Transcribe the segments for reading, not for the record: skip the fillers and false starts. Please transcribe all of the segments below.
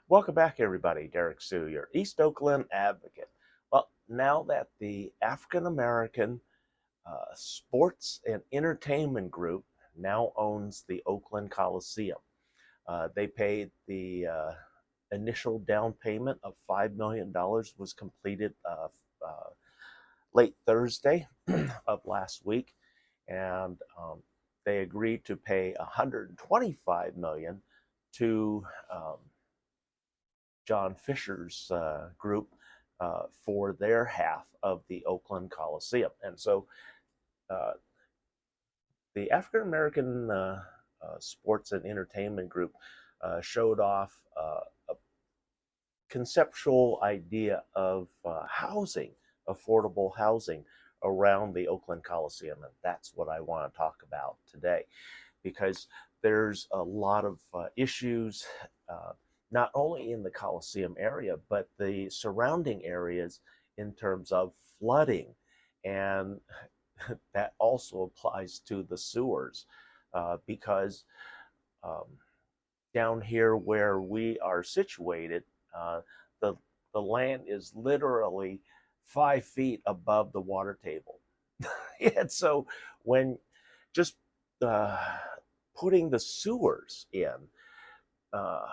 Welcome back, everybody. Derrick Sue, your East Oakland advocate. Well, now that the African American Sports and Entertainment Group now owns the Oakland Coliseum, they paid the initial down payment of $5 million was completed late Thursday of last week, and they agreed to pay $125 million to John Fisher's group for their half of the Oakland Coliseum. And so uh, the African American Sports and Entertainment Group showed off a conceptual idea of housing, affordable housing around the Oakland Coliseum. And that's what I want to talk about today, because there's a lot of issues, not only in the Coliseum area, but the surrounding areas in terms of flooding. And that also applies to the sewers, because um, down here where we are situated, uh, the, the land is literally 5 feet above the water table. And so when just uh, putting the sewers in, uh,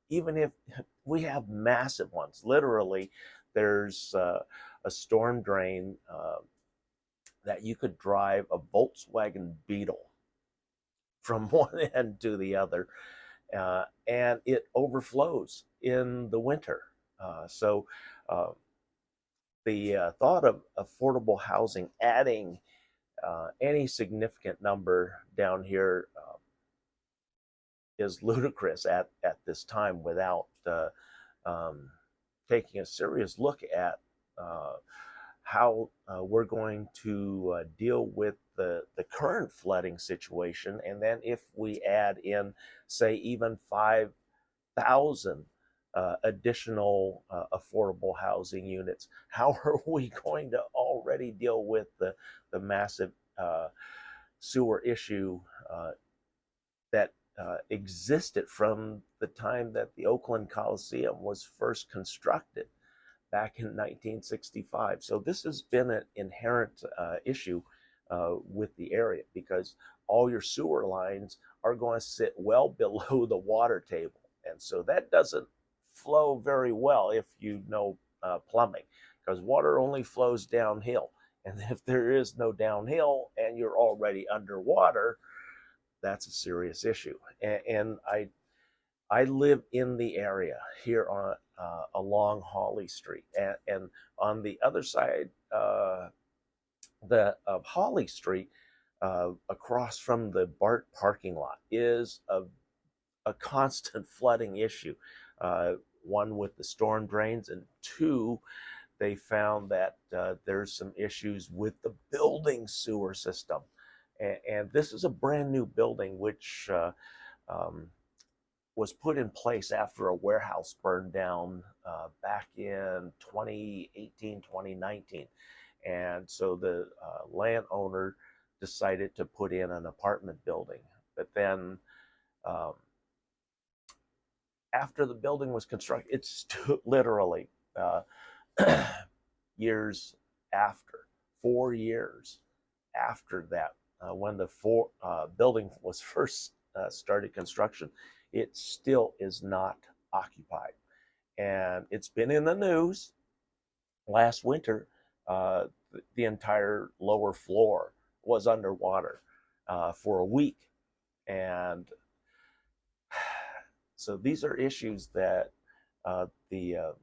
even if we have massive ones, literally, there's a storm drain that you could drive a Volkswagen Beetle from one end to the other, and it overflows in the winter. So uh, the thought of affordable housing, adding any significant number down here, is ludicrous at this time, without um, taking a serious look at how we're going to deal with the current flooding situation. And then if we add in, say, even 5,000 additional affordable housing units, how are we going to already deal with the massive sewer issue that existed from the time that the Oakland Coliseum was first constructed back in 1965? So this has been an inherent issue with the area, because all your sewer lines are going to sit well below the water table. And so that doesn't flow very well if you know plumbing, because water only flows downhill. And if there is no downhill and you're already underwater, that's a serious issue. And I live in the area here on along Hawley Street, and on the other side of Hawley Street, across from the BART parking lot, is a constant flooding issue. One, with the storm drains, and two, they found that there's some issues with the building sewer system. And this is a brand new building, which um, was put in place after a warehouse burned down back in 2018, 2019. And so the landowner decided to put in an apartment building. But then, um, after the building was constructed, it's literally uh, years after, 4 years after that, when the building was first started construction, it still is not occupied. And it's been in the news. Last winter, the entire lower floor was underwater for a week. And so these are issues that the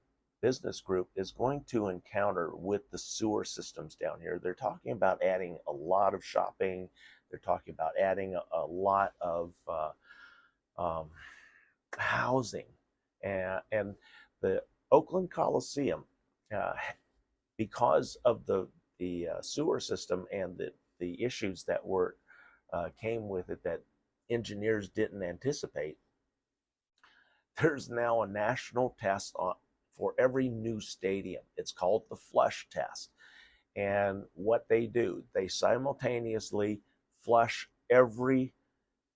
business group is going to encounter with the sewer systems down here. They're talking about adding a lot of shopping. They're talking about adding a lot of um, housing. And the Oakland Coliseum, uh, because of the sewer system and the issues that were came with it that engineers didn't anticipate, there's now a national test for every new stadium. It's called the flush test. And what they do, they simultaneously flush every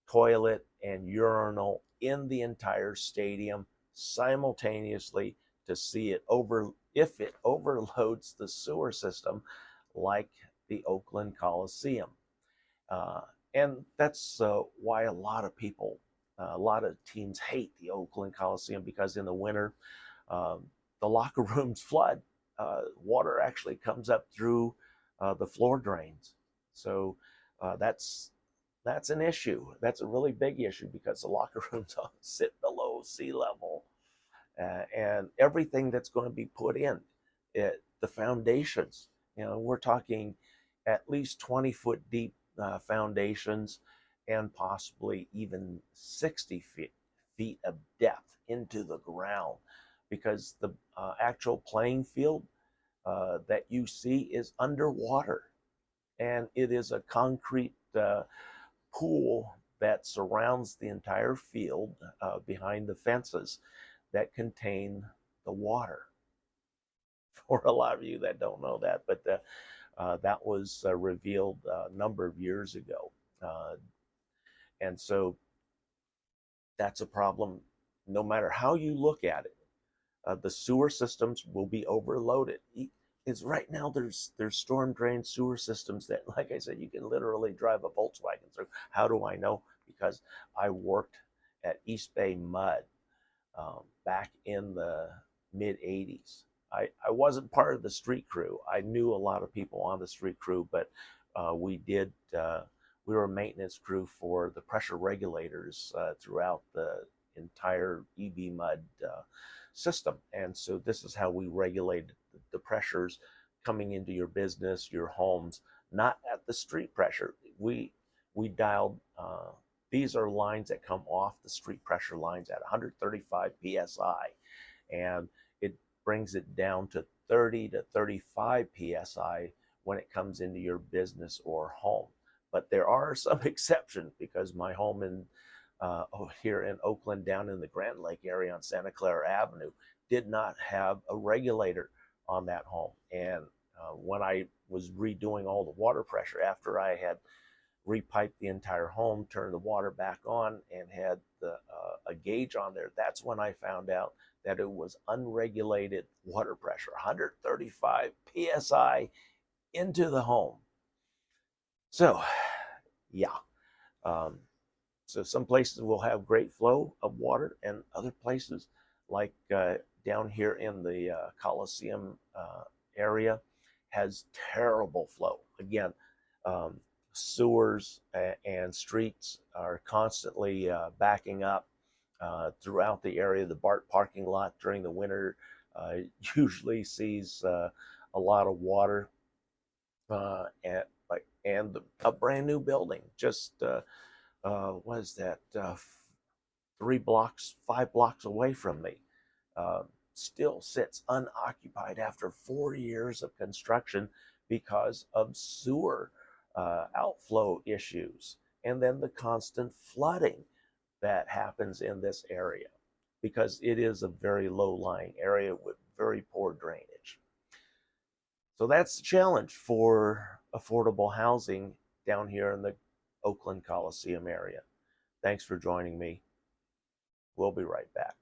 toilet and urinal in the entire stadium simultaneously to see if it overloads the sewer system like the Oakland Coliseum. Uh, and that's why a lot of people, a lot of teams hate the Oakland Coliseum, because in the winter, um, the locker rooms flood. Water actually comes up through the floor drains. So that's an issue. That's a really big issue, because the locker rooms sit below sea level, and everything that's going to be put in the foundations. We're talking at least 20-foot deep foundations, and possibly even 60 feet of depth into the ground, because the actual playing field that you see is underwater, and it is a concrete pool that surrounds the entire field behind the fences that contain the water. For a lot of you that don't know that, but that was revealed a number of years ago. And so that's a problem no matter how you look at it. The sewer systems will be overloaded. It's right now there's storm drain sewer systems that, like I said, you can literally drive a Volkswagen through. How do I know? Because I worked at East Bay Mud back in the mid 80s. I wasn't part of the street crew. I knew a lot of people on the street crew, but we were a maintenance crew for the pressure regulators throughout the entire EB Mud system. And so this is how we regulated the pressures coming into your business, your homes, not at the street pressure. We dialed, these are lines that come off the street pressure lines at 135 PSI, and it brings it down to 30 to 35 PSI when it comes into your business or home. But there are some exceptions, because my home here in Oakland, down in the Grand Lake area on Santa Clara Avenue, did not have a regulator on that home. And when I was redoing all the water pressure, after I had repiped the entire home, turned the water back on, and had a gauge on there, that's when I found out that it was unregulated water pressure, 135 PSI into the home. So, yeah. So some places will have great flow of water, and other places, like down here in the Coliseum area, has terrible flow. Again, sewers and streets are constantly backing up throughout the area. The BART parking lot during the winter usually sees a lot of water, and a brand new building just what is that, 5 blocks away from me, still sits unoccupied after 4 years of construction because of sewer outflow issues, and then the constant flooding that happens in this area, because it is a very low-lying area with very poor drainage. So that's the challenge for affordable housing down here in the Oakland Coliseum area. Thanks for joining me. We'll be right back.